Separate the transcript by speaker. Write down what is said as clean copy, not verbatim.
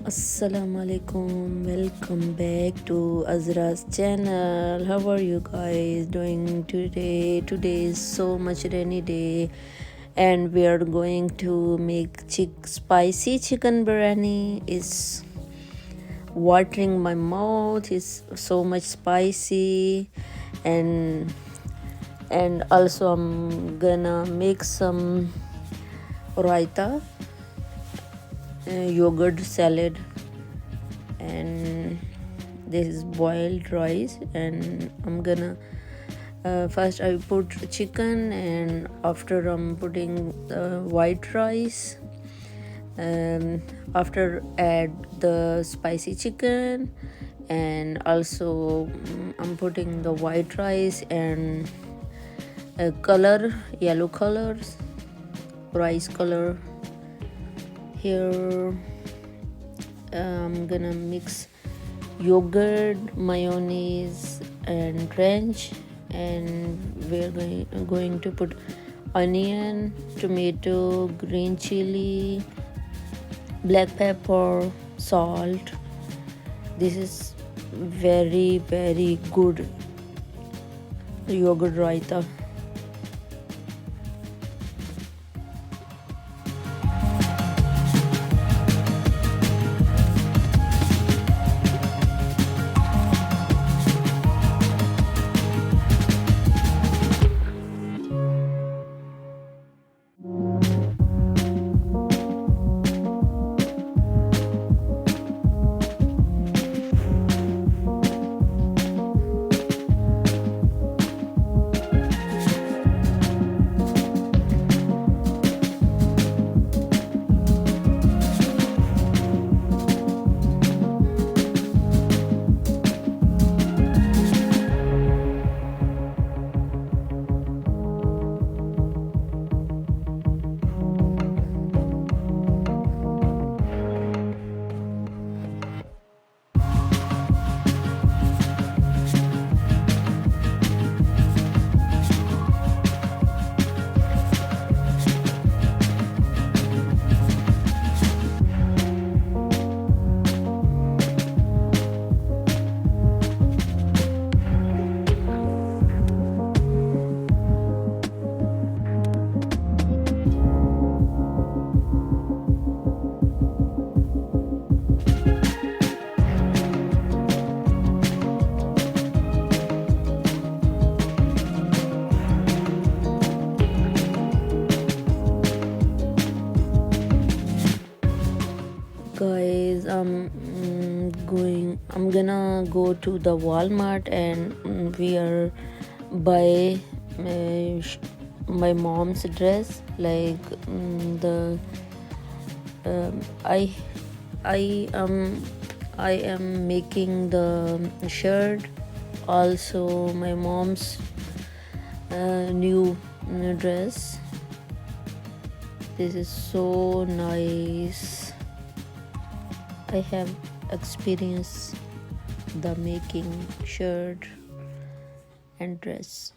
Speaker 1: Assalamu alaikum, welcome back to Azra's channel. How are you guys doing today? Today is so much rainy day and we are going to make spicy chicken biryani. It's watering my mouth, it's so much spicy, and also I'm gonna make some raita, yogurt salad, and this is boiled rice. And I'm gonna first I put chicken, and after I'm putting white rice, after add the spicy chicken, and also I'm putting the white rice and color, yellow colors, rice color. Here I'm gonna mix yogurt, mayonnaise and ranch, and we're going to put onion, tomato, green chili, black pepper, salt. This is very good yogurt raita. Guys, I'm gonna go to the Walmart, and we are buy my mom's dress, like the I I am making the shirt, also my mom's new dress. This is so nice. I have experienced the making shirt and dress.